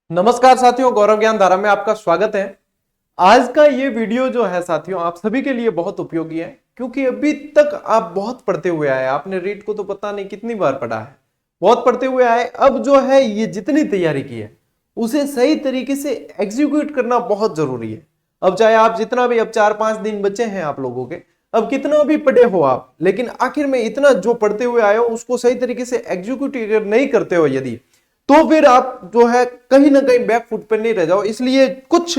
नमस्कार साथियों, गौरव ज्ञान धारा में आपका स्वागत है। आज का ये वीडियो जो है साथियों आप सभी के लिए बहुत उपयोगी है, क्योंकि अभी तक आप बहुत पढ़ते हुए आए। आपने रीट को तो पता नहीं कितनी बार पढ़ा है, बहुत पढ़ते हुए आए। अब जो है ये जितनी तैयारी की है उसे सही तरीके से एग्जीक्यूट करना बहुत जरूरी है। अब चाहे आप जितना भी, अब 4-5 दिन बचे हैं आप लोगों के, अब कितना भी पढ़े हो आप, लेकिन आखिर में इतना जो पढ़ते हुए आए हो उसको सही तरीके से एग्जीक्यूट नहीं करते हो यदि, तो फिर आप जो है कहीं ना कहीं बैक फुट पर नहीं रह जाओ। इसलिए कुछ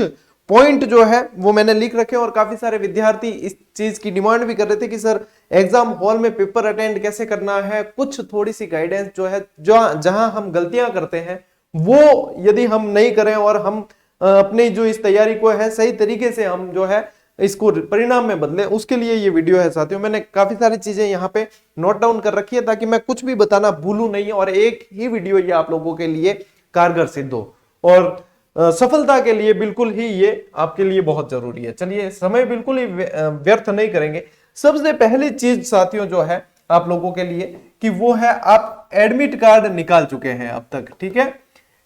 पॉइंट जो है वो मैंने लिख रखे, और काफी सारे विद्यार्थी इस चीज की डिमांड भी कर रहे थे कि सर एग्जाम हॉल में पेपर अटेंड कैसे करना है, कुछ थोड़ी सी गाइडेंस जो है, जो जहां हम गलतियां करते हैं वो यदि हम नहीं करें और हम अपनी जो इस तैयारी को है सही तरीके से हम जो है इसको परिणाम में बदले, उसके लिए ये वीडियो है साथियों। मैंने काफी सारी चीजें यहाँ पे नोट डाउन कर रखी है ताकि मैं कुछ भी बताना भूलूं नहीं, और एक ही वीडियो ये आप लोगों के लिए कारगर सिद्ध हो, और सफलता के लिए बिल्कुल ही ये आपके लिए बहुत जरूरी है। चलिए, समय बिल्कुल ही व्यर्थ नहीं करेंगे। सबसे पहली चीज साथियों जो है आप लोगों के लिए कि वो है आप एडमिट कार्ड निकाल चुके हैं अब तक, ठीक है।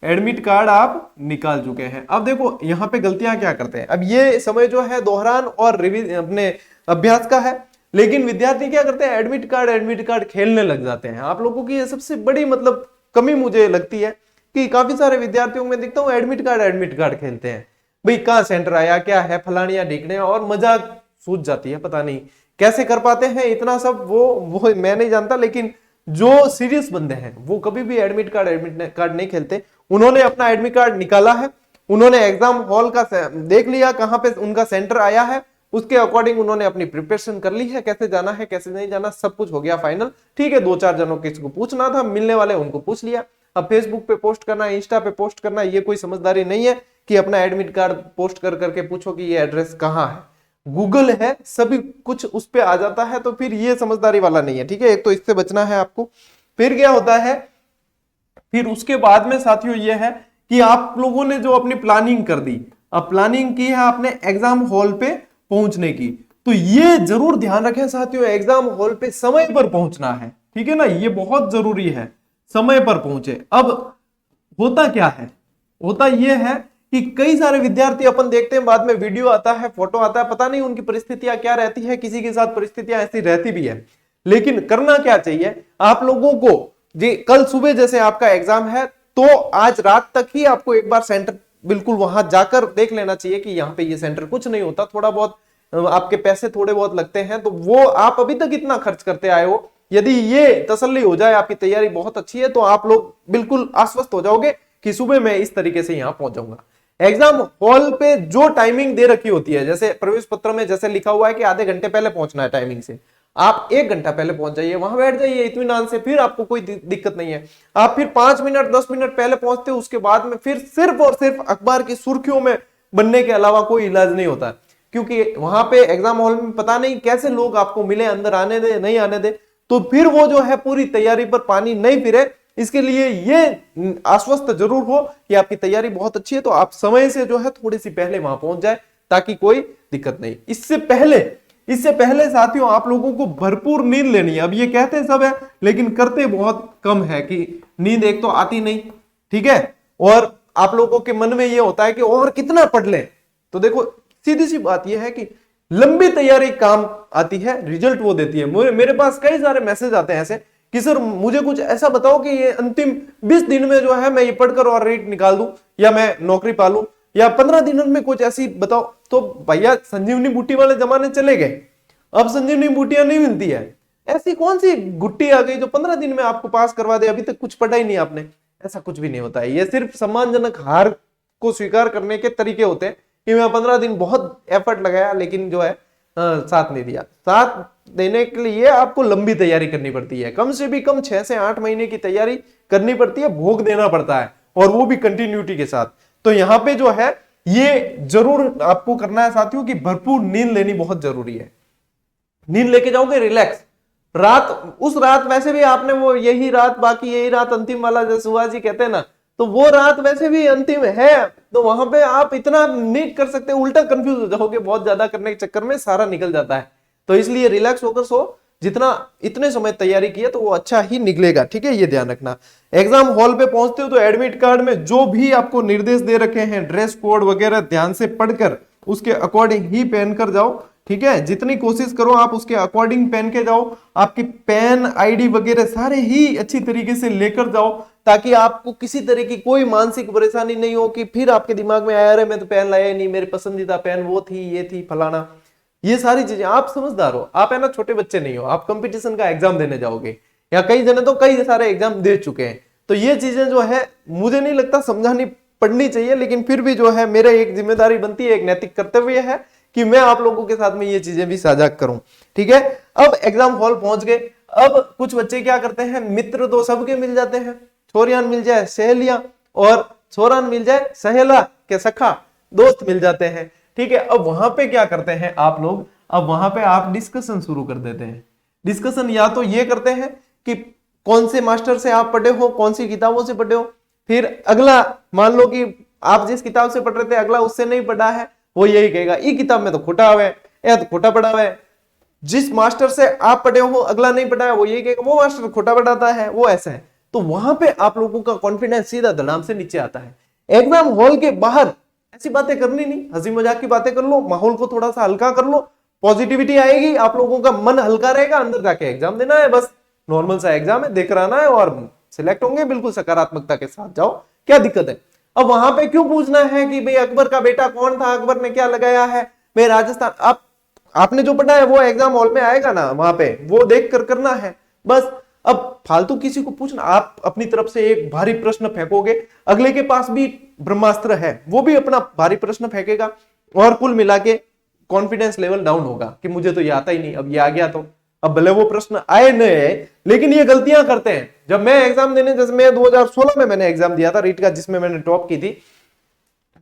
एडमिट कार्ड आप निकाल चुके हैं। अब देखो यहाँ पे गलतियां क्या करते हैं। अब ये समय जो है दोहरान और अपने अभ्यास का है, लेकिन विद्यार्थी क्या करते हैं, एडमिट कार्ड खेलने लग जाते हैं। आप लोगों की ये सबसे बड़ी मतलब कमी मुझे लगती है कि काफी सारे विद्यार्थियों में दिखता हूँ एडमिट कार्ड खेलते हैं। भाई कहाँ सेंटर आया, क्या है, फलानिया ढीकने, और मजाक सूझ जाती है। पता नहीं कैसे कर पाते हैं इतना सब, वो मैं नहीं जानता। लेकिन जो सीरियस बंदे हैं वो कभी भी एडमिट कार्ड नहीं खेलते। उन्होंने अपना एडमिट कार्ड निकाला है, उन्होंने एग्जाम हॉल का देख लिया कहां पे उनका सेंटर आया है, उसके अकॉर्डिंग उन्होंने अपनी प्रिपरेशन कर ली है, कैसे जाना है कैसे नहीं जाना सब कुछ हो गया फाइनल। ठीक है, 2-4 जनों किसी को पूछना था, मिलने वाले उनको पूछ लिया। अब फेसबुक पे पोस्ट करना, इंस्टा पे पोस्ट करना, ये कोई समझदारी नहीं है कि अपना एडमिट कार्ड पोस्ट कर करके पूछो कि ये एड्रेस कहाँ है। गूगल है, सभी कुछ उस पर आ जाता है, तो फिर ये समझदारी वाला नहीं है, ठीक है। एक तो इससे बचना है आपको। फिर क्या होता है, फिर उसके बाद में साथियों ये है कि आप लोगों ने जो अपनी प्लानिंग कर दी, अब प्लानिंग की है आपने एग्जाम हॉल पे पहुंचने की, तो ये जरूर ध्यान रखें साथियों, एग्जाम हॉल पे समय पर पहुंचना है, ठीक है ना। ये बहुत जरूरी है, समय पर पहुंचे। अब होता क्या है, होता यह है कि कई सारे विद्यार्थी अपन देखते हैं बाद में वीडियो आता है, फोटो आता है, पता नहीं उनकी परिस्थितियां क्या रहती है, किसी के साथ परिस्थितियां ऐसी रहती भी है। लेकिन करना क्या चाहिए आप लोगों को, जी कल सुबह जैसे आपका एग्जाम है तो आज रात तक ही आपको एक बार सेंटर बिल्कुल वहां जाकर देख लेना चाहिए कि यहाँ पे ये सेंटर कुछ नहीं होता, थोड़ा बहुत आपके पैसे थोड़े बहुत लगते हैं, तो वो आप अभी तक इतना खर्च करते आए हो, यदि ये तसल्ली हो जाए आपकी तैयारी बहुत अच्छी है तो आप लोग बिल्कुल आश्वस्त हो जाओगे कि सुबह मैं इस तरीके से यहां पहुंच जाऊंगा। एग्जाम हॉल पे जो टाइमिंग दे रखी होती है, जैसे प्रवेश पत्र में जैसे लिखा हुआ है कि आधे घंटे पहले पहुंचना है टाइमिंग से, आप 1 घंटा पहले पहुंच जाइए, वहां बैठ जाइए इत्मीनान से, फिर आपको कोई दिक्कत नहीं है। आप फिर 5 मिनट 10 मिनट पहले पहुंचते हो, उसके बाद में फिर सिर्फ और सिर्फ अखबार की सुर्खियों में बनने के अलावा कोई इलाज नहीं होता, क्योंकि वहां पे एग्जाम हॉल में पता नहीं कैसे लोग आपको मिले, अंदर आने दे नहीं आने दे, तो फिर वो जो है पूरी तैयारी पर पानी नहीं फिरे। इसके लिए ये आश्वस्त जरूर हो कि आपकी तैयारी बहुत अच्छी है, तो आप समय से जो है थोड़ी सी पहले वहां पहुंच जाए ताकि कोई दिक्कत नहीं। इससे पहले साथियों आप लोगों को भरपूर नींद लेनी है। अब ये कहते सब है लेकिन करते बहुत कम है कि नींद एक तो आती नहीं, ठीक है, और आप लोगों के मन में ये होता है कि और कितना पढ़ ले। तो देखो सीधी सी बात यह है कि लंबी तैयारी काम आती है, रिजल्ट वो देती है। मेरे पास कई सारे मैसेज आते हैं ऐसे कि सर मुझे कुछ ऐसा बताओ कि ये अंतिम 20 दिन में जो है मैं ये पढ़कर और रेट निकाल दूं, या मैं नौकरी पालूं, या 15 दिनों में कुछ ऐसी बताओ। तो भैया संजीवनी बूटी वाले जमाने चले गए, अब संजीवनी बूटियां नहीं मिलती है। ऐसी कौन सी गुट्टी आ गई जो 15 दिन में आपको पास करवा दे, अभी तक कुछ पढ़ा ही नहीं आपने, ऐसा कुछ भी नहीं होता है। ये सिर्फ सम्मानजनक हार को स्वीकार करने के तरीके होते हैं कि मैं 15 दिन बहुत एफर्ट लगाया लेकिन जो है साथ नहीं दिया। साथ देने के लिए आपको लंबी तैयारी करनी पड़ती है, कम से भी कम 6 से 8 महीने की तैयारी करनी पड़ती है, भोग देना पड़ता है, और वो भी कंटिन्यूटी के साथ। तो यहाँ पे जो है ये जरूर आपको करना है साथियों कि भरपूर नींद लेनी बहुत जरूरी है। नींद लेके जाओगे रिलैक्स, रात उस रात वैसे भी आपने वो यही रात बाकी यही रात अंतिम वाला जैसे सुहा जी कहते हैं ना, तो वो रात वैसे भी अंतिम है, तो वहां पे आप इतना नहीं कर सकते, उल्टा कंफ्यूज हो जाओगे, बहुत ज्यादा करने के चक्कर में सारा निकल जाता है। तो इसलिए रिलैक्स होकर सो, जितना इतने समय तैयारी किया तो वो अच्छा ही निकलेगा, ठीक है, ये ध्यान रखना। एग्जाम हॉल पे पहुंचते हो तो एडमिट कार्ड में जो भी आपको निर्देश दे रखे हैं, ड्रेस कोड वगैरह ध्यान से पढ़कर उसके अकॉर्डिंग ही पहन कर जाओ, ठीक है। जितनी कोशिश करो आप उसके अकॉर्डिंग पहन के जाओ, आपकी पेन आईडी वगैरह सारे ही अच्छी तरीके से लेकर जाओ, ताकि आपको किसी तरह की कोई मानसिक परेशानी नहीं हो कि फिर आपके दिमाग में आया, अरे मैं तो पेन लाया ही नहीं, मेरी पसंदीदा पेन वो थी, ये थी, फलाना। ये सारी चीजें, आप समझदार हो, आप है ना छोटे बच्चे नहीं हो, आप कंपटीशन का एग्जाम देने जाओगे, या कई जने तो कई सारे एग्जाम दे चुके हैं। तो ये चीजें जो है मुझे नहीं लगता समझानी पड़नी चाहिए, लेकिन फिर भी जो है मेरा एक जिम्मेदारी बनती है, एक नैतिक कर्तव्य है कि मैं आप लोगों के साथ में ये चीजें भी साझा करूं, ठीक है। अब एग्जाम हॉल पहुंच गए। अब कुछ बच्चे क्या करते हैं, मित्र तो सबके मिल जाते हैं, छोरियान मिल जाए सहेलियां, और छोरान मिल जाए सहेला के सखा, दोस्त मिल जाते हैं, ठीक है। अब वहां पे क्या करते हैं आप लोग, अब वहां पे आप डिस्कशन शुरू कर देते हैं। डिस्कशन या तो ये करते हैं कि कौन से मास्टर से आप पढ़े हो, कौन सी किताबों से पढ़े हो, फिर अगला मान लो कि आप जिस किताब से पढ़ रहे थे अगला उससे नहीं पढ़ा है, वो यही कहेगा ये किताब में तो खोटा हुआ है, या तो खोटा पढ़ा हुआ है। जिस मास्टर से आप पढ़े हो अगला नहीं पढ़ा है, वो यही कहेगा वो मास्टर खोटा पढ़ाता है, वो ऐसा है। तो वहां पे आप लोगों का कॉन्फिडेंस सीधा धड़ाम से नीचे आता है। एग्जाम हॉल के बाहर ऐसी बातें करनी नहीं, हंसी मजाक की बातें कर लो, माहौल को थोड़ा सा हल्का कर लो, पॉजिटिविटी आएगी, आप लोगों का मन हल्का रहेगा, अंदर जाके एग्जाम देना है, बस नॉर्मल सा एग्जाम है, देकर आना है और सिलेक्ट होंगे, बिल्कुल सकारात्मकता के साथ जाओ, क्या दिक्कत है। अब वहां पे क्यों पूछना है कि भाई अकबर का बेटा कौन था, अकबर ने क्या लगाया है, मैं राजस्थान, आपने जो पढ़ा है वो एग्जाम हॉल में आएगा ना, वहां पे वो देख कर करना है बस। अब फालतू किसी को पूछना, आप अपनी तरफ से एक भारी प्रश्न फेंकोगे, अगले के पास भी ब्रह्मास्त्र है, वो भी अपना भारी प्रश्न फेंकेगा, और कुल मिला के कॉन्फिडेंस लेवल डाउन होगा कि मुझे तो ये आता ही नहीं, अब ये आ गया तो, अब भले वो प्रश्न आए न आए, लेकिन ये गलतियां करते हैं। जब मैं एग्जाम देने, जैसे मैं 2016 में मैंने एग्जाम दिया था रीट का, जिसमें मैंने टॉप की थी,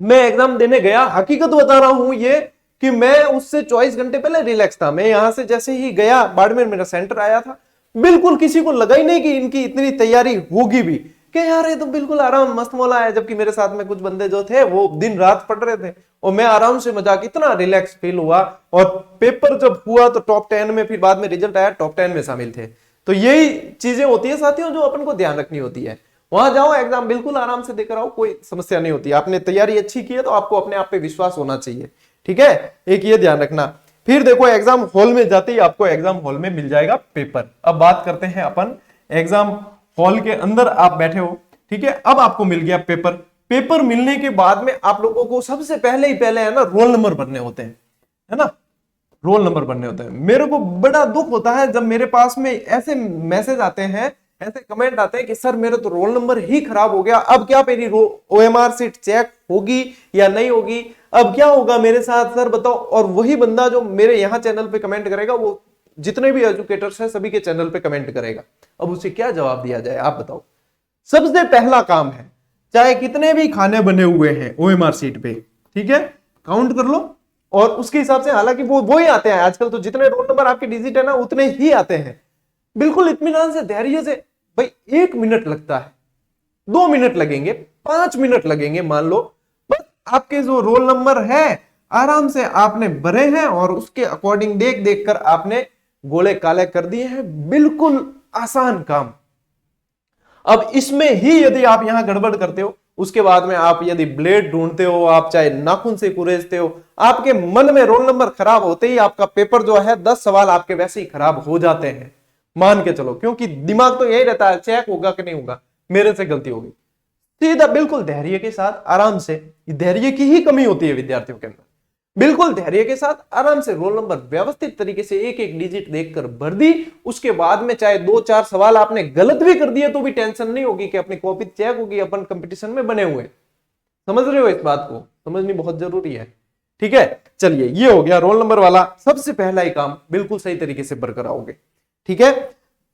मैं एग्जाम देने गया, हकीकत बता रहा हूं ये कि मैं उससे 24 घंटे पहले रिलैक्स था। मैं यहां से जैसे ही गया, बाड़मेर मेरा सेंटर आया था, बिल्कुल किसी को लगा ही नहीं कि इनकी इतनी तैयारी होगी भी, कि यार ये तो बिल्कुल आराम मस्त मौला है। जबकि मेरे साथ में कुछ बंदे जो थे वो दिन रात पढ़ रहे थे, और मैं आराम से मजाक, इतना रिलैक्स फील हुआ। और पेपर जब हुआ तो टॉप 10 में, फिर बाद में रिजल्ट आया, टॉप 10 में शामिल थे। तो यही चीजें होती है साथियों, जो अपन को ध्यान रखनी होती है। वहां जाओ, एग्जाम बिल्कुल आराम से देकर आओ, कोई समस्या नहीं होती। आपने तैयारी अच्छी की है तो आपको अपने आप पे विश्वास होना चाहिए, ठीक है, एक ये ध्यान रखना। फिर देखो एग्जाम हॉल में जाते ही आपको एग्जाम हॉल में मिल जाएगा पेपर। अब बात करते हैं अपन, एग्जाम हॉल के अंदर आप बैठे हो, ठीक है, अब आपको मिल गया पेपर। पेपर मिलने के बाद में आप लोगों को सबसे पहले ही पहले है ना रोल नंबर भरने होते हैं, है ना, रोल नंबर भरने होते हैं। मेरे को बड़ा दुख होता है जब मेरे पास में ऐसे मैसेज आते हैं, ऐसे कमेंट आते हैं कि सर मेरा तो रोल नंबर ही खराब हो गया, अब क्या मेरी ओएमआर सीट चेक होगी या नहीं होगी, अब क्या होगा मेरे साथ सर बताओ। और वही बंदा जो मेरे यहाँ चैनल पे कमेंट करेगा, वो जितने भी एजुकेटर्स हैं सभी के चैनल पे कमेंट करेगा। अब उसे क्या जवाब दिया जाए, आप बताओ। सबसे पहला काम है, चाहे कितने भी खाने बने हुए हैं ओएमआर सीट पे, ठीक है, काउंट कर लो, और उसके हिसाब से, हालांकि वो ही आते हैं आजकल, तो जितने रोल नंबर आपके डिजिट है ना उतने ही आते हैं। बिल्कुल इत्मीनान से, धैर्य से, भाई 1 मिनट लगता है, 2 मिनट लगेंगे, 5 मिनट लगेंगे, मान लो, बस आपके जो रोल नंबर है आराम से आपने भरे हैं, और उसके अकॉर्डिंग देख देख कर आपने गोले काले कर दिए हैं। बिल्कुल आसान काम। अब इसमें ही यदि आप यहां गड़बड़ करते हो, उसके बाद में आप यदि ब्लेड ढूंढते हो, आप चाहे नाखून से कुरेदते हो, आपके मन में रोल नंबर खराब होते ही आपका पेपर जो है 10 सवाल आपके वैसे ही खराब हो जाते हैं, मान के चलो। क्योंकि दिमाग तो यही रहता है, चेक होगा कि नहीं होगा, मेरे से गलती होगी। सीधा बिल्कुल धैर्य के साथ आराम से, धैर्य की ही कमी होती है विद्यार्थियों के अंदर, बिल्कुल धैर्य के साथ आराम से रोल नंबर व्यवस्थित तरीके से एक एक डिजिट देखकर भर दी। उसके बाद में चाहे 2-4 सवाल आपने गलत भी कर दिए तो भी टेंशन नहीं होगी कि अपनी कॉपी चेक होगी, अपन कंपटीशन में बने हुए। समझ रहे हो, इस बात को समझनी बहुत जरूरी है, ठीक है। चलिए, ये हो गया रोल नंबर वाला सबसे पहला ही काम, बिल्कुल सही तरीके से भरकर आओगे, ठीक है।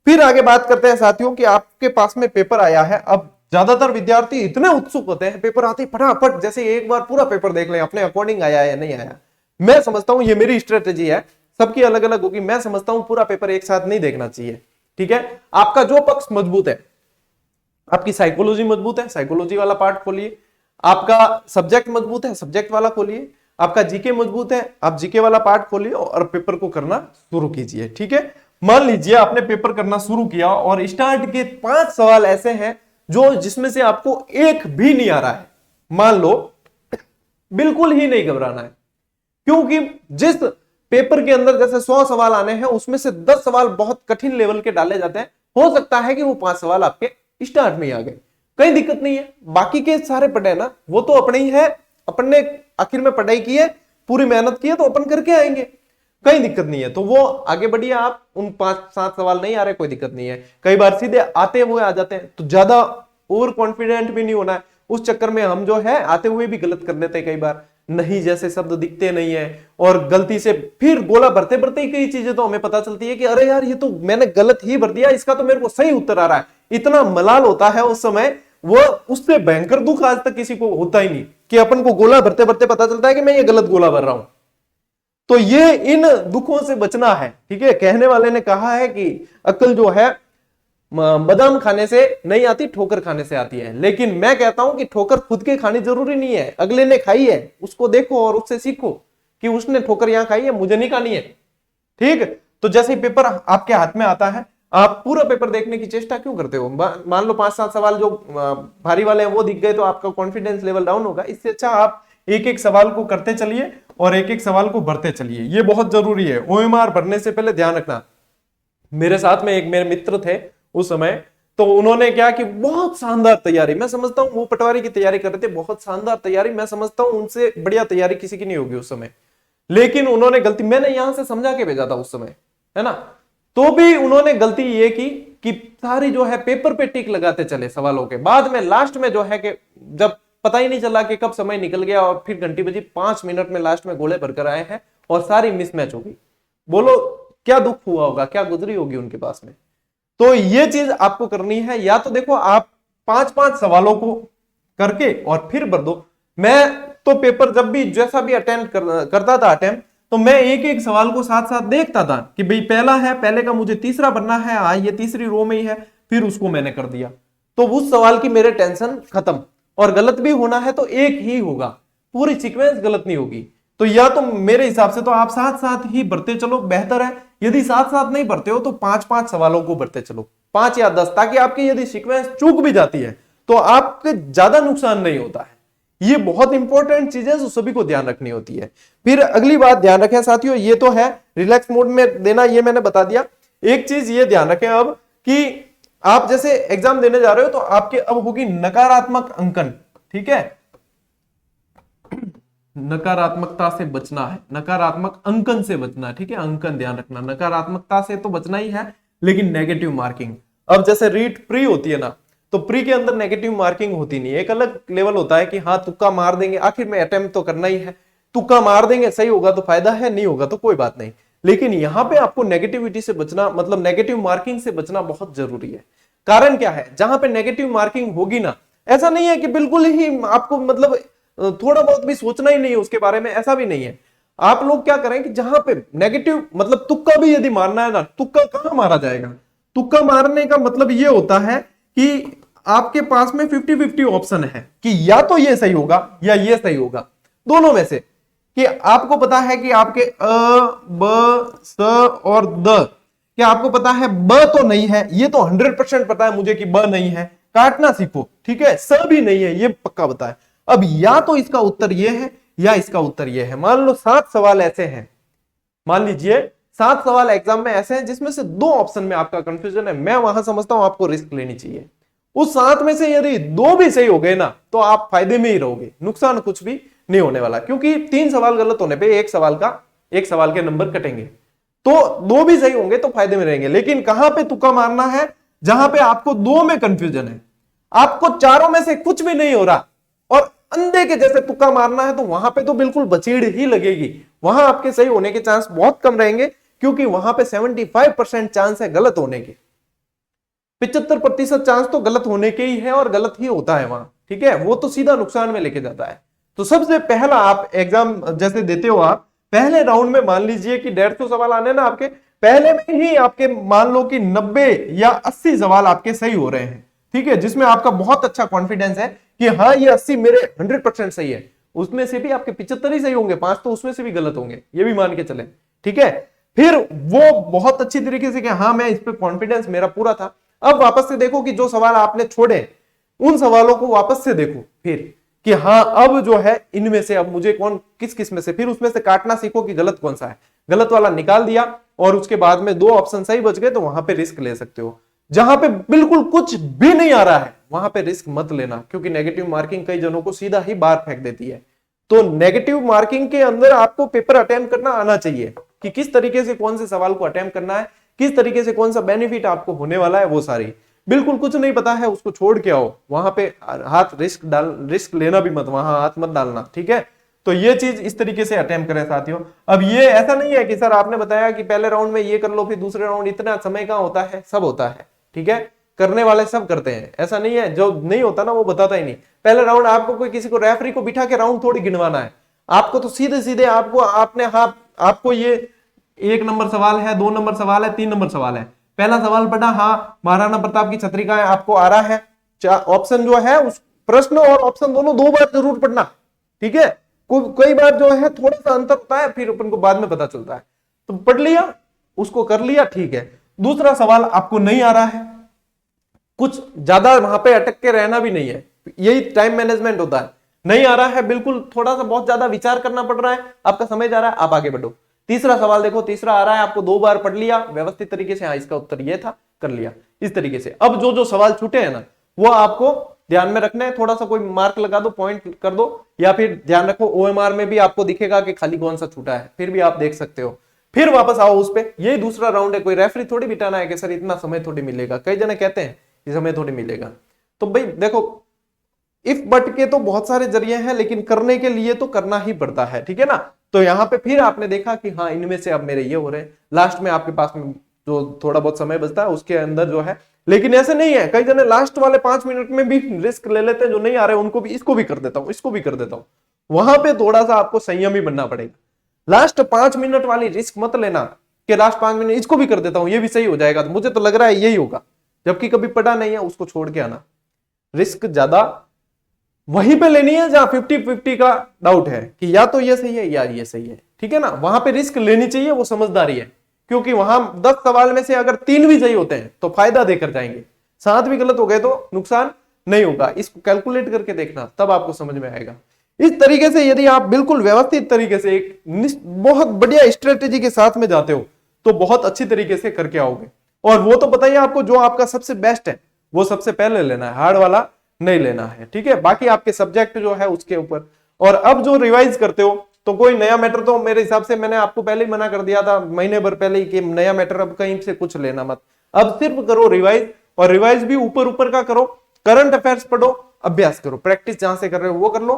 फिर आगे बात करते हैं साथियों कि आपके पास में पेपर आया है। अब ज्यादातर विद्यार्थी इतने उत्सुक होते हैं पेपर आते ही फटाफट, जैसे एक बार पूरा पेपर देख लें, अपने अकॉर्डिंग आया है या नहीं आया। मैं समझता हूं, ये मेरी स्ट्रेटेजी है, सबकी अलग अलग होगी। मैं समझता हूं पूरा पेपर एक साथ नहीं देखना चाहिए, ठीक है। आपका जो पक्ष मजबूत है, आपकी साइकोलॉजी मजबूत है, साइकोलॉजी वाला पार्ट खोलिए। आपका सब्जेक्ट मजबूत है, सब्जेक्ट वाला खोलिए। आपका जीके मजबूत है, आप जीके वाला पार्ट खोलिए और पेपर को करना शुरू कीजिए, ठीक है। मान लीजिए आपने पेपर करना शुरू किया और स्टार्ट के 5 सवाल ऐसे हैं जो जिसमें से आपको एक भी नहीं आ रहा है, मान लो बिल्कुल ही नहीं घबराना है, क्योंकि जिस पेपर के अंदर जैसे 100 सवाल आने हैं उसमें से 10 सवाल बहुत कठिन लेवल के डाले जाते हैं, हो सकता है कि वो 5 सवाल आपके स्टार्ट में ही आ गए, कोई दिक्कत नहीं है, बाकी के सारे पढ़े ना, वो तो अपने ही है, अपन ने आखिर में पढ़ाई की है, पूरी मेहनत की है, तो अपन करके आएंगे, कोई दिक्कत नहीं है। तो वो आगे बढ़िए, आप उन 5-7 सवाल नहीं आ रहे, कोई दिक्कत नहीं है, कई बार सीधे आते हुए आ जाते हैं, तो ज्यादा ओवर कॉन्फिडेंट भी नहीं होना है, उस चक्कर में हम जो है आते हुए भी गलत कर देते हैं, कई बार नहीं जैसे शब्द दिखते नहीं है, और गलती से फिर गोला भरते भरते ही कई चीजें तो हमें पता चलती है कि अरे यार ये तो मैंने गलत ही भर दिया, इसका तो मेरे को सही उत्तर आ रहा है, इतना मलाल होता है उस समय, वो उससे भयंकर दुख आज तक किसी को होता ही नहीं कि अपन को गोला भरते भरते पता चलता है कि मैं ये गलत गोला भर रहा हूं। तो ये इन दुखों से बचना है, ठीक है। कहने वाले ने कहा है कि अक्ल जो है बादाम खाने से नहीं आती, ठोकर खाने से आती है, लेकिन मैं कहता हूं कि ठोकर खुद के खानी जरूरी नहीं है, अगले ने खाई है उसको देखो और उससे सीखो कि उसने ठोकर यहां खाई है, मुझे नहीं खानी है, ठीक। तो जैसे ही पेपर आपके हाथ में आता है, आप पूरा पेपर देखने की चेष्टा क्यों करते हो? मान लो 5-7 सवाल जो भारी वाले हैं वो दिख गए तो आपका कॉन्फिडेंस लेवल डाउन होगा, इससे अच्छा आप एक एक सवाल को करते चलिए और एक एक सवाल को भरते चलिए, ये बहुत जरूरी है। ओएमआर भरने से पहले ध्यान रखना, मेरे साथ में एक मेरे मित्र थे उस समय, तो उन्होंने क्या कि बहुत शानदार तैयारी, मैं समझता हूं वो पटवारी की तैयारी कर रहे थे, बहुत शानदार तैयारी, मैं समझता हूं उनसे बढ़िया तैयारी किसी की नहीं होगी उस समय, लेकिन उन्होंने गलती, मैंने यहां से समझा के भेजा था उस समय, है ना, तो भी उन्होंने गलती ये की कि सारी जो है पेपर पे टिक लगाते चले सवालों के, बाद में लास्ट में जो है कि जब पता ही नहीं चला कि कब समय निकल गया और फिर घंटी बजी, 5 मिनट में लास्ट में गोले भरकर आए हैं और सारी मिसमैच हो गई। बोलो क्या दुख हुआ होगा, क्या गुजरी होगी उनके पास में। तो ये चीज आपको करनी है, या तो देखो आप 5-5 सवालों को करके और फिर भर दो। मैं तो पेपर जब भी जैसा भी अटेम्प्ट करता था अटेम्प्ट, तो मैं एक एक सवाल को साथ साथ देखता था कि भाई पहला है, पहले का मुझे तीसरा भरना है, ये तीसरी रो में ही है, फिर उसको मैंने कर दिया, तो उस सवाल की मेरे टेंशन खत्म। और गलत भी होना है तो एक ही होगा, पूरी सीक्वेंस गलत नहीं होगी। तो या तो मेरे हिसाब से तो आप साथ साथ ही भरते चलो, बेहतर है। यदि साथ साथ नहीं भरते हो तो 5-5 सवालों को भरते चलो, 5 या 10, ताकि आपकी यदि सीक्वेंस चूक भी जाती है तो आपके ज्यादा नुकसान नहीं होता है। ये बहुत इंपॉर्टेंट चीज है जो सभी को ध्यान रखनी होती है। फिर अगली बात ध्यान रखें साथियों, ये तो है रिलैक्स मोड में देना, ये मैंने बता दिया। एक चीज ये ध्यान रखें अब कि आप जैसे एग्जाम देने जा रहे हो तो आपके अब होगी नकारात्मक अंकन, ठीक है, नकारात्मकता से बचना है, नकारात्मक अंकन से बचना, ठीक है, अंकन ध्यान रखना, नकारात्मकता से तो बचना ही है, लेकिन नेगेटिव मार्किंग, अब जैसे रीट प्री होती है ना, तो प्री के अंदर नेगेटिव मार्किंग होती नहीं है, एक अलग लेवल होता है कि हाँ तुक्का मार देंगे, आखिर में अटेम्प्ट तो करना ही है, तुक्का मार देंगे, सही होगा तो फायदा है, नहीं होगा तो कोई बात नहीं। लेकिन यहां पे आपको नेगेटिविटी से बचना, मतलब नेगेटिव मार्किंग से बचना बहुत जरूरी है। कारण क्या है, जहां पे नेगेटिव मार्किंग होगी ना, ऐसा नहीं है कि बिल्कुल ही आपको मतलब थोड़ा बहुत भी सोचना ही नहीं है उसके बारे में, ऐसा भी नहीं है। आप लोग क्या करें कि जहां पे नेगेटिव मतलब तुक्का भी यदि मारना है ना, तुक्का कहां मारा जाएगा, तुक्का मारने का मतलब ये होता है कि आपके पास में 50-50 ऑप्शन है कि या तो ये सही होगा या ये सही होगा, दोनों में से, कि आपको पता है कि आपके अ, ब, स और द, क्या आपको पता है ब तो नहीं है, ये तो 100% पता है मुझे कि ब नहीं है, काटना सीखो, ठीक है, स भी नहीं है, ये पक्का पता है। अब या तो इसका उत्तर ये है या इसका उत्तर ये है। मान लो 7 सवाल ऐसे हैं, मान लीजिए 7 सवाल एग्जाम में ऐसे हैं जिसमें से 2 ऑप्शन में आपका कंफ्यूजन है, मैं वहां समझता हूं आपको रिस्क लेनी चाहिए। उस 7 में से यदि 2 भी सही हो गए ना, तो आप फायदे में ही रहोगे, नुकसान कुछ भी नहीं होने वाला, क्योंकि 3 सवाल गलत होने पे एक सवाल के नंबर कटेंगे, तो 2 भी सही होंगे तो फायदे में रहेंगे। लेकिन कहां पे तुक्का मारना है, जहां पे आपको 2 में कंफ्यूजन है, आपको चारों में से कुछ भी नहीं हो रहा और अंधे के जैसे तुक्का मारना है, तो वहां पे तो बिल्कुल बचीड़ ही लगेगी, वहां आपके सही होने के चांस बहुत कम रहेंगे, क्योंकि वहां पे 75% चांस है गलत होने के, 75% चांस तो गलत होने के ही है और गलत ही होता है वहां, ठीक है, वो तो सीधा नुकसान में लेके जाता है। तो सबसे पहला आप एग्जाम जैसे देते हो, आप पहले राउंड में मान लीजिए कि 150 सवाल आने ना, आपके पहले में ही आपके मान लो कि 90 या 80 सवाल आपके सही हो रहे हैं, ठीक है, जिसमें आपका बहुत अच्छा कॉन्फिडेंस है कि हाँ ये 80 मेरे 100% सही है, उसमें से भी आपके 75 ही सही होंगे, 5 तो उसमें से भी गलत होंगे, ये भी मान के चले, ठीक है। फिर वो बहुत अच्छी तरीके से कि हाँ मैं इस पे कॉन्फिडेंस मेरा पूरा था। अब वापस से देखो कि जो सवाल आपने छोड़े उन सवालों को वापस से देखो फिर कि हाँ अब जो है इनमें से अब मुझे कौन किस किस में से, फिर उसमें से काटना सीखो कि गलत कौन सा है। गलत वाला निकाल दिया और उसके बाद में 2 ऑप्शन सही बच गए तो वहां पे रिस्क ले सकते हो। जहां पे बिल्कुल कुछ भी नहीं आ रहा है वहां पे रिस्क मत लेना, क्योंकि नेगेटिव मार्किंग कई जनों को सीधा ही बाहर फेंक देती है। तो नेगेटिव मार्किंग के अंदर आपको पेपर अटेम्प्ट करना आना चाहिए कि किस तरीके से कौन से सवाल को अटेम्प्ट करना है, किस तरीके से कौन सा बेनिफिट आपको होने वाला है। वो सारी बिल्कुल कुछ नहीं पता है उसको छोड़ के आओ, वहां पे हाथ रिस्क लेना भी मत, वहां हाथ मत डालना, ठीक है। तो ये चीज इस तरीके से अटेम्प्ट करें साथियों। अब ये ऐसा नहीं है कि सर आपने बताया कि पहले राउंड में ये कर लो फिर दूसरे राउंड, इतना समय का होता है, सब होता है, ठीक है। करने वाले सब करते हैं, ऐसा नहीं है, जो नहीं होता ना वो बताता ही नहीं। पहले राउंड आपको कोई किसी को रेफरी को बिठा के राउंड थोड़ी गिनवाना है, आपको तो सीधे सीधे आपको आपने हाँ आपको ये 1 नंबर सवाल है, 2 नंबर सवाल है, 3 नंबर सवाल है। पहला सवाल पढ़ा, हाँ महाराणा प्रताप की छतरी का है, आपको आ रहा है। ऑप्शन जो है उस प्रश्न और ऑप्शन दोनों 2 बार जरूर पढ़ना, ठीक है। कई बार जो है थोड़ा सा अंतर होता है, फिर अपन को बाद में पता चलता है। तो पढ़ लिया, उसको कर लिया, ठीक है। दूसरा सवाल आपको नहीं आ रहा है, कुछ ज्यादा वहां पे अटक के रहना भी नहीं है, यही टाइम मैनेजमेंट होता है। नहीं आ रहा है बिल्कुल, थोड़ा सा बहुत ज्यादा विचार करना पड़ रहा है, आपका समय जा रहा है, आप आगे बढ़ो। तीसरा सवाल देखो, तीसरा आ रहा है आपको 2 बार पढ़ लिया व्यवस्थित तरीके से, हाँ इसका उत्तर ये था, कर लिया इस तरीके से। अब जो जो सवाल छूटे हैं ना वो आपको ध्यान में रखना है, थोड़ा सा कोई मार्क लगा दो, पॉइंट कर दो, या फिर ध्यान रखो ओएमआर में भी आपको दिखेगा कि खाली कौन सा छूटा है, फिर भी आप देख सकते हो। फिर वापस आओ उस पे, यही दूसरा राउंड है। कोई रेफरी थोड़ी बिठाना है कि सर इतना समय थोड़ी मिलेगा, कई जने कहते हैं कि समय थोड़ी मिलेगा। तो भाई देखो इफ बट के तो बहुत सारे जरिए हैं, लेकिन करने के लिए तो करना ही पड़ता है, ठीक है ना। तो यहां पे फिर आपने देखा कि हाँ इनमें से अब मेरे ये हो रहे हैं, लास्ट में आपके पास में जो थोड़ा बहुत समय बचता है उसके अंदर जो है। लेकिन ऐसे नहीं है, कई जने लास्ट वाले 5 मिनट में भी रिस्क ले लेते हैं, जो नहीं आ रहे उनको भी, इसको भी कर देता हूं, इसको भी कर देता हूं। वहां पे थोड़ा सा आपको संयमी बनना पड़ेगा। लास्ट 5 मिनट वाली रिस्क मत लेना कि लास्ट 5 मिनट इसको भी कर देता हूं, ये भी सही हो जाएगा, तो मुझे तो लग रहा है यही होगा, जबकि कभी पढ़ा नहीं है, उसको छोड़ के आना। रिस्क ज्यादा वहीं पे लेनी है जहां 50-50 का डाउट है कि या तो ये सही है या ये सही है, ठीक है ना। वहां पे रिस्क लेनी चाहिए, वो समझदारी है। क्योंकि वहां 10 सवाल में से अगर 3 भी सही होते हैं तो फायदा देकर जाएंगे, 7 भी गलत हो गए तो नुकसान नहीं होगा। इसको कैलकुलेट करके देखना, तब आपको समझ में आएगा। इस तरीके से यदि आप बिल्कुल व्यवस्थित तरीके से एक बहुत बढ़िया स्ट्रेटेजी के साथ में जाते हो तो बहुत अच्छी तरीके से करके आओगे। और वो तो बताइए आपको, जो आपका सबसे बेस्ट है वो सबसे पहले लेना है, हार्ड वाला नहीं लेना है, ठीक है। बाकी आपके सब्जेक्ट जो है उसके ऊपर। और अब जो रिवाइज करते हो तो कोई नया मैटर, तो मेरे हिसाब से मैंने आपको पहले ही मना कर दिया था महीने भर पहले ही कि नया मैटर अब कहीं से कुछ लेना मत, अब सिर्फ करो रिवाइज। और रिवाइज भी ऊपर ऊपर का करो, करंट अफेयर्स पढ़ो, अभ्यास करो, प्रैक्टिस जहां से कर रहे हो वो कर लो,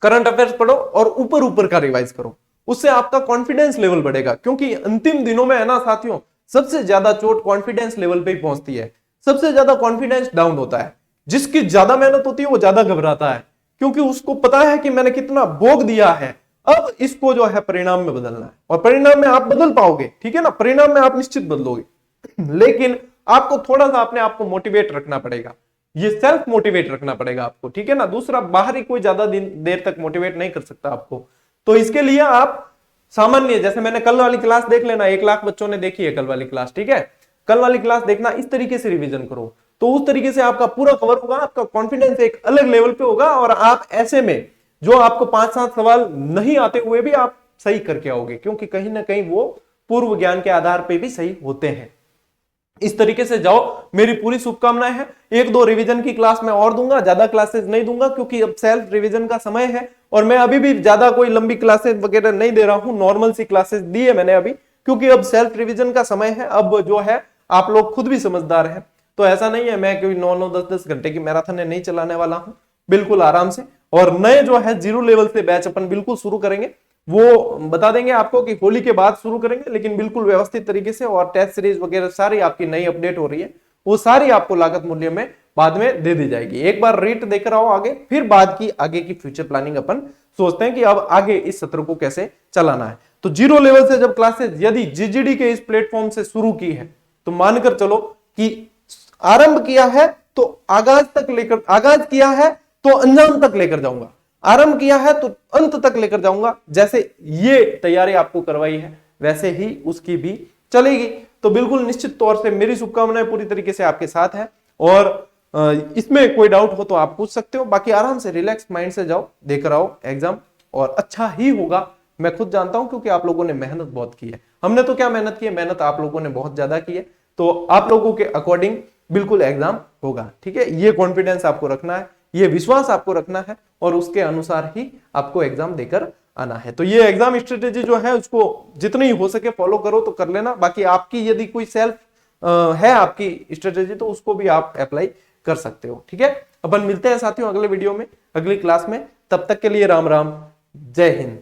करंट अफेयर्स पढ़ो और ऊपर ऊपर का रिवाइज करो। उससे आपका कॉन्फिडेंस लेवल बढ़ेगा, क्योंकि अंतिम दिनों में है ना साथियों, सबसे ज्यादा चोट कॉन्फिडेंस लेवल पे ही पहुंचती है, सबसे ज्यादा कॉन्फिडेंस डाउन होता है। जिसकी ज्यादा मेहनत होती है वो ज्यादा घबराता है, क्योंकि उसको पता है कि मैंने कितना भोग दिया है, अब इसको जो है परिणाम में बदलना है। और परिणाम में आप बदल पाओगे, ठीक है ना, परिणाम में आप निश्चित बदलोगे। लेकिन आपको थोड़ा सा अपने आप को मोटिवेट रखना पड़ेगा, ये सेल्फ मोटिवेट रखना पड़ेगा आपको, ठीक है ना। दूसरा बाहरी कोई ज्यादा देर तक मोटिवेट नहीं कर सकता आपको। तो इसके लिए आप सामान्य, जैसे मैंने कल वाली क्लास देख लेना, 1 लाख बच्चों ने देखी है कल वाली क्लास, ठीक है। कल वाली क्लास देखना, इस तरीके से रिवीजन करो, तो उस तरीके से आपका पूरा कवर होगा, आपका कॉन्फिडेंस एक अलग लेवल पे होगा। और आप ऐसे में जो आपको 5-7 सवाल नहीं आते हुए भी आप सही करके आओगे, क्योंकि कहीं ना कहीं वो पूर्व ज्ञान के आधार पे भी सही होते हैं। इस तरीके से जाओ, मेरी पूरी शुभकामनाएं हैं। 1-2 रिवीजन की क्लास मैं और दूंगा, ज्यादा क्लासेस नहीं दूंगा, क्योंकि अब सेल्फ रिवीजन का समय है। और मैं अभी भी ज्यादा कोई लंबी क्लासेस वगैरह नहीं दे रहा हूं, नॉर्मल सी क्लासेस दी है मैंने अभी, क्योंकि अब सेल्फ रिवीजन का समय है। अब जो है आप लोग खुद भी समझदार हैं, तो ऐसा नहीं है मैं कोई 9-9, 10-10 घंटे की मैराथन नहीं चलाने वाला हूं, बिल्कुल आराम से। और नए जो है 0 लेवल से बैच अपन बिल्कुल शुरू करेंगे, वो बता देंगे आपको कि होली के बाद शुरू करेंगे, लेकिन बिल्कुल व्यवस्थित तरीके से। और टेस्ट सीरीज वगैरह सारी आपकी नई अपडेट हो रही है, वो सारी आपको लागत मूल्य में बाद में दे दी जाएगी। एक बार रेट देकर आओ आगे, फिर बाद की आगे की फ्यूचर प्लानिंग अपन सोचते हैं कि अब आगे इस सत्र को कैसे चलाना है। तो 0 लेवल से जब क्लासेस यदि जीजीडी के इस प्लेटफॉर्म से शुरू की है, तो मानकर चलो कि आरंभ किया है तो आगाज किया है तो अंजाम तक लेकर जाऊंगा, आरंभ किया है तो अंत तक लेकर जाऊंगा। जैसे ये तैयारी आपको करवाई है, वैसे ही उसकी भी चलेगी। तो बिल्कुल निश्चित तौर से मेरी शुभकामनाएं पूरी तरीके से आपके साथ है, और इसमें कोई डाउट हो तो आप पूछ सकते हो। बाकी आराम से रिलैक्स माइंड से जाओ, देकर आओ एग्जाम, और अच्छा ही होगा, मैं खुद जानता हूं, क्योंकि आप लोगों ने मेहनत बहुत की है। हमने तो क्या मेहनत की है, मेहनत आप लोगों ने बहुत ज्यादा की है। तो आप लोगों के अकॉर्डिंग बिल्कुल एग्जाम होगा, ठीक है। ये कॉन्फिडेंस आपको रखना है, ये विश्वास आपको रखना है, और उसके अनुसार ही आपको एग्जाम देकर आना है। तो ये एग्जाम स्ट्रेटेजी जो है उसको जितनी हो सके फॉलो करो तो कर लेना। बाकी आपकी यदि कोई सेल्फ है आपकी स्ट्रेटेजी, तो उसको भी आप अप्लाई कर सकते हो, ठीक है। अपन मिलते हैं साथियों अगले वीडियो में, अगली क्लास में। तब तक के लिए राम राम, जय हिंद।